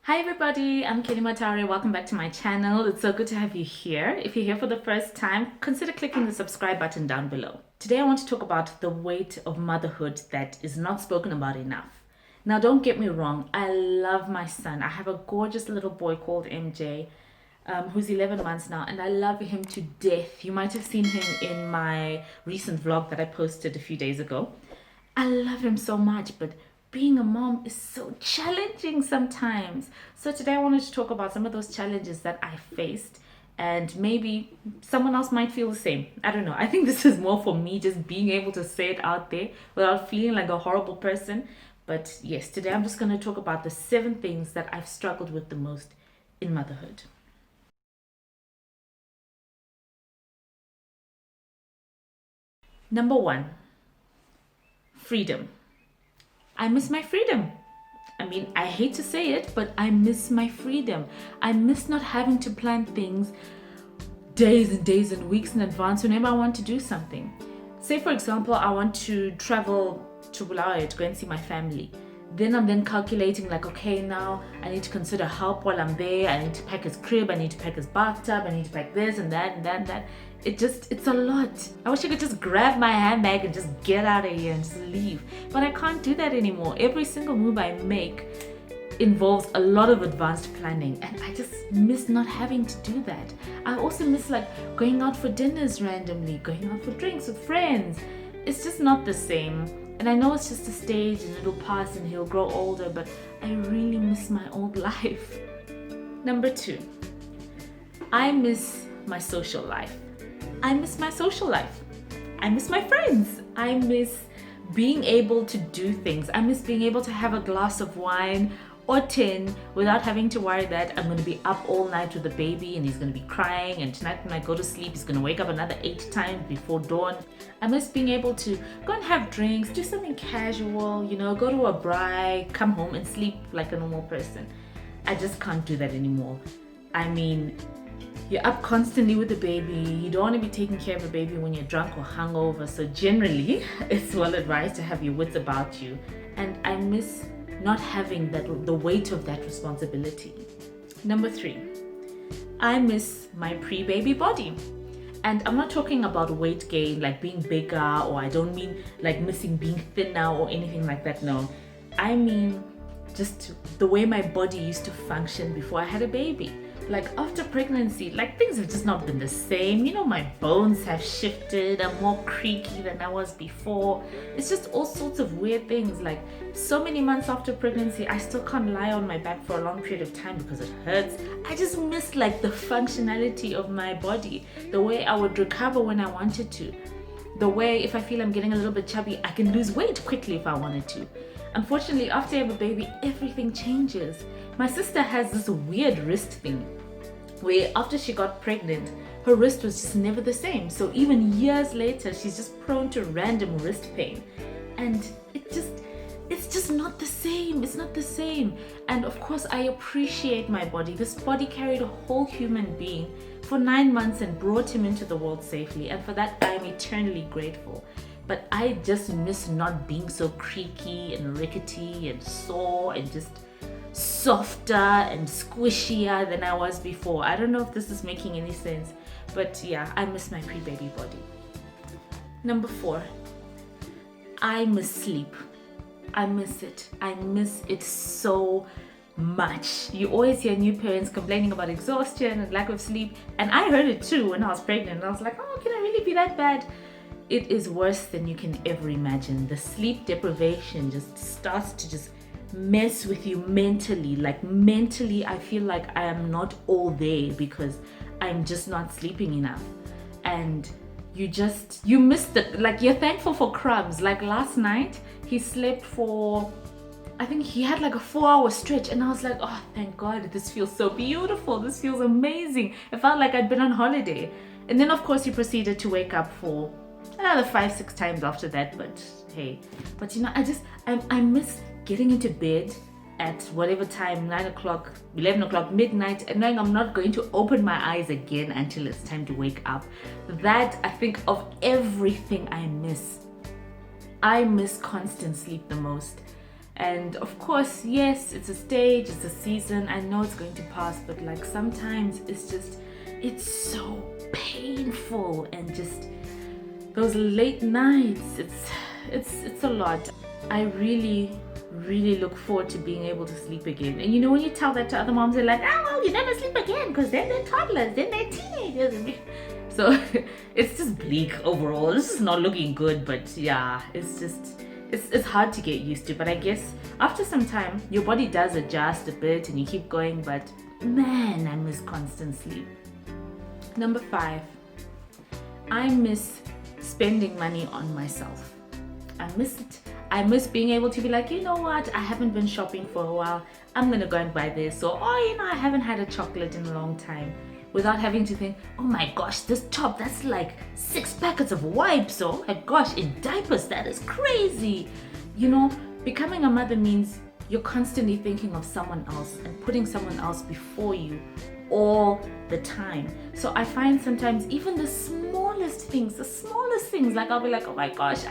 Hi everybody, I'm Chimanimani. Welcome back to my channel. It's so good to have you here. If you're here for the first time, consider clicking the subscribe button down below. Today I want to talk about the weight of motherhood that is not spoken about enough. Now don't get me wrong, I love my son. I have a gorgeous little boy called MJ, who's 11 months now, and I love him to death. You might have seen him in my recent vlog that I posted a few days ago. I love him so much, but being a mom is so challenging sometimes. So today I wanted to talk about some of those challenges that I faced, and maybe someone else might feel the same. I don't know. I think this is more for me just being able to say it out there without feeling like a horrible person. But yes, today I'm just going to talk about the 7 things that I've struggled with the most in motherhood. Number 1, freedom. I miss my freedom. I mean, I hate to say it, but I miss my freedom. I miss not having to plan things days and days and weeks in advance whenever I want to do something. Say, for example, I want to travel to Bulawayo to go and see my family. Then I'm calculating like, okay, now I need to consider help while I'm there. I need to pack his crib. I need to pack his bathtub. I need to pack this and that and that and that. It's a lot. I wish I could just grab my handbag and just get out of here and just leave. But I can't do that anymore. Every single move I make involves a lot of advanced planning, and I just miss not having to do that. I also miss like going out for dinners randomly, going out for drinks with friends. It's just not the same. And I know it's just a stage and it'll pass and he'll grow older, but I really miss my old life. Number 2, I miss my social life. I miss my social life. I miss my friends. I miss being able to do things. I miss being able to have a glass of wine or 10 without having to worry that I'm going to be up all night with the baby and he's going to be crying, and tonight when I go to sleep he's going to wake up another 8 times before dawn. I miss being able to go and have drinks, do something casual, go to a braai, come home and sleep like a normal person. I just can't do that anymore. I mean, you're up constantly with the baby. You don't want to be taking care of a baby when you're drunk or hungover. So generally, it's well advised to have your wits about you. And I miss not having the weight of that responsibility. Number 3, I miss my pre-baby body. And I'm not talking about weight gain, like being bigger, or I don't mean like missing being thinner or anything like that. No, I mean just the way my body used to function before I had a baby. Like after pregnancy, like things have just not been the same. My bones have shifted. I'm more creaky than I was before. It's just all sorts of weird things. Like so many months after pregnancy, I still can't lie on my back for a long period of time because it hurts. I just miss like the functionality of my body, the way I would recover when I wanted to, the way if I feel I'm getting a little bit chubby, I can lose weight quickly if I wanted to. Unfortunately, after you have a baby, everything changes. My sister has this weird wrist thing where after she got pregnant, her wrist was just never the same. So even years later, she's just prone to random wrist pain. And it's just not the same. It's not the same. And of course, I appreciate my body. This body carried a whole human being for 9 months and brought him into the world safely. And for that, I'm eternally grateful. But I just miss not being so creaky and rickety and sore and just softer and squishier than I was before. I don't know if this is making any sense, but yeah, I miss my pre-baby body. Number 4, I miss sleep. I miss it. I miss it so much. You always hear new parents complaining about exhaustion and lack of sleep, and I heard it too when I was pregnant. I was like, oh, can I really be that bad? It is worse than you can ever imagine. The sleep deprivation just starts to just mess with you mentally. Like mentally, I feel like I am not all there because I'm just not sleeping enough. And you miss like you're thankful for crumbs. Like last night, he slept for, I think he had like a 4-hour stretch, and I was like, oh, thank God, this feels so beautiful. This feels amazing. It felt like I'd been on holiday. And then of course he proceeded to wake up for another 5-6 times after that. But hey, I miss getting into bed at whatever time, 9 o'clock, 11 o'clock, midnight, and knowing I'm not going to open my eyes again until it's time to wake up. That, I think, of everything I miss constant sleep the most. And of course, yes, it's a stage, it's a season. I know it's going to pass, but like sometimes it's so painful, and just those late nights, it's a lot. I really look forward to being able to sleep again. And you know, when you tell that to other moms, they're like, oh well, you never sleep again because then they're toddlers, then they're teenagers. So it's just bleak overall. It's just not looking good, but yeah, it's hard to get used to. But I guess after some time your body does adjust a bit and you keep going. But man, I miss constant sleep. Number 5, I miss spending money on myself. I miss it. I miss being able to be like, you know what, I haven't been shopping for a while, I'm gonna go and buy this. Or, oh, you know, I haven't had a chocolate in a long time, without having to think, oh my gosh, this top, that's like 6 packets of wipes. Oh my gosh, in diapers, that is crazy. You know, becoming a mother means you're constantly thinking of someone else and putting someone else before you all the time. So I find sometimes even the smallest things, like I'll be like, oh my gosh,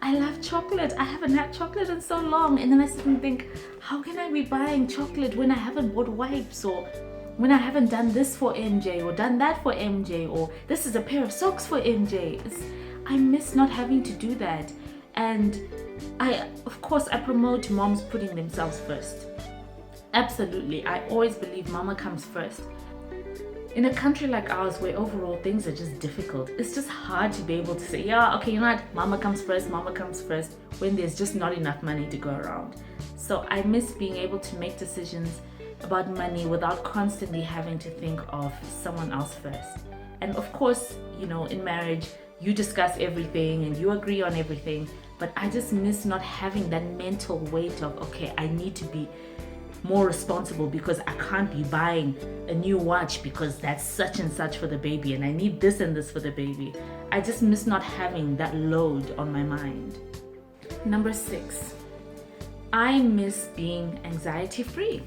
I love chocolate. I haven't had chocolate in so long. And then I sit and think, how can I be buying chocolate when I haven't bought wipes, or when I haven't done this for MJ or done that for MJ, or this is a pair of socks for MJ. I miss not having to do that. And of course, I promote moms putting themselves first. Absolutely. I always believe mama comes first. In a country like ours where overall things are just difficult, it's just hard to be able to say, yeah, okay, you know what, mama comes first, when there's just not enough money to go around. So I miss being able to make decisions about money without constantly having to think of someone else first. And of course, you know, in marriage, you discuss everything and you agree on everything, but I just miss not having that mental weight of, okay, I need to be more responsible because I can't be buying a new watch because that's such and such for the baby, and I need this and this for the baby. I just miss not having that load on my mind. Number 6, I miss being anxiety free.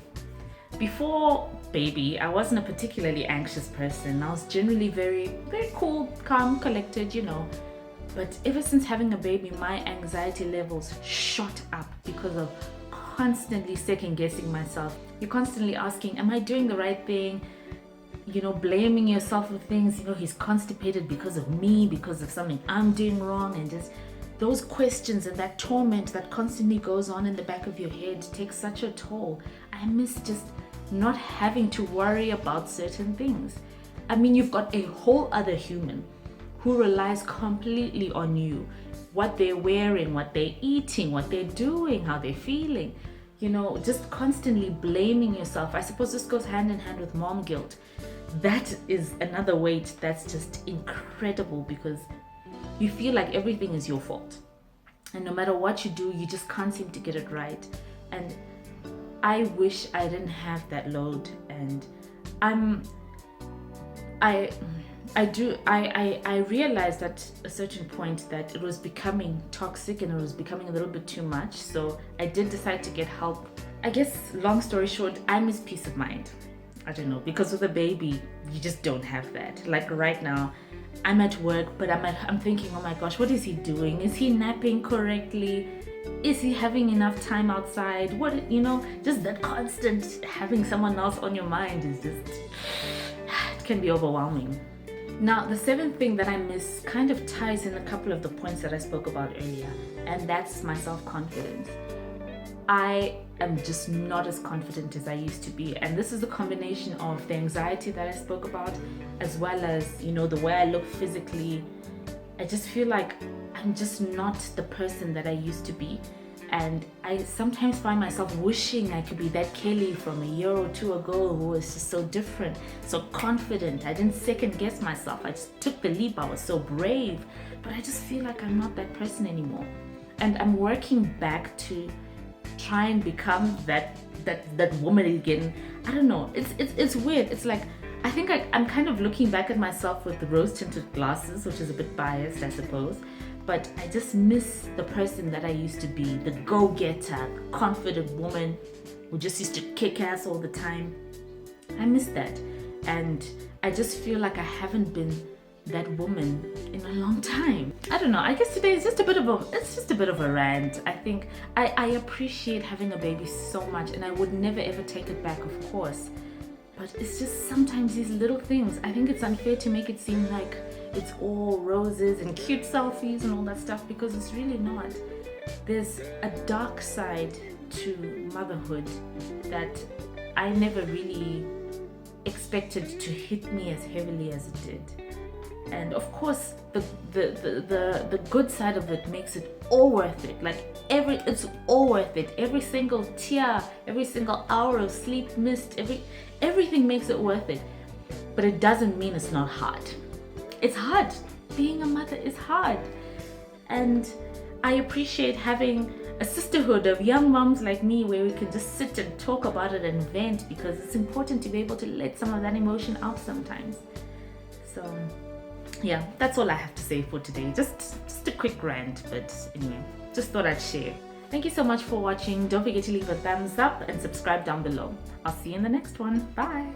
Before baby, I wasn't a particularly anxious person. I was generally very, very cool, calm, collected, you know. But ever since having a baby, my anxiety levels shot up because of constantly second guessing myself. You're constantly asking, am I doing the right thing? You know, blaming yourself for things. You know, he's constipated because of me, because of something I'm doing wrong. And just those questions and that torment that constantly goes on in the back of your head takes such a toll. I miss just not having to worry about certain things. I mean, you've got a whole other human who relies completely on you. What they're wearing, what they're eating, what they're doing, how they're feeling. You know, just constantly blaming yourself. I suppose this goes hand in hand with mom guilt. That is another weight that's just incredible because you feel like everything is your fault. And no matter what you do, you just can't seem to get it right. And I wish I didn't have that load. And I realized at a certain point that it was becoming toxic and it was becoming a little bit too much. So I did decide to get help. I guess, long story short, I miss peace of mind. I don't know, because with a baby, you just don't have that. Like right now, I'm at work, but I'm thinking, oh my gosh, what is he doing? Is he napping correctly? Is he having enough time outside? What, you know, just that constant having someone else on your mind is just, it can be overwhelming. Now, the 7th thing that I miss kind of ties in a couple of the points that I spoke about earlier, and that's my self-confidence. I am just not as confident as I used to be, and this is a combination of the anxiety that I spoke about, as well as, you know, the way I look physically. I just feel like I'm just not the person that I used to be. And I sometimes find myself wishing I could be that Kelly from a year or two ago who was just so different, so confident. I didn't second guess myself. I just took the leap. I was so brave. But I just feel like I'm not that person anymore. And I'm working back to try and become that woman again. I don't know. It's weird. It's like, I think I'm kind of looking back at myself with the rose-tinted glasses, which is a bit biased, I suppose. But I just miss the person that I used to be, the go-getter, confident woman who just used to kick ass all the time. I miss that. And I just feel like I haven't been that woman in a long time. I don't know, I guess today is just a bit of a rant. I think I appreciate having a baby so much, and I would never ever take it back, of course. But it's just sometimes these little things. I think it's unfair to make it seem like it's all roses and cute selfies and all that stuff, because it's really not. There's a dark side to motherhood that I never really expected to hit me as heavily as it did. And of course, the good side of it makes it all worth it. Like it's all worth it. Every single tear, every single hour of sleep missed, everything makes it worth it. But it doesn't mean it's not hard. It's hard. Being a mother is hard. And I appreciate having a sisterhood of young moms like me where we can just sit and talk about it and vent, because it's important to be able to let some of that emotion out sometimes. So yeah, that's all I have to say for today. Just a quick rant, but anyway, just thought I'd share. Thank you so much for watching. Don't forget to leave a thumbs up and subscribe down below. I'll see you in the next one. Bye.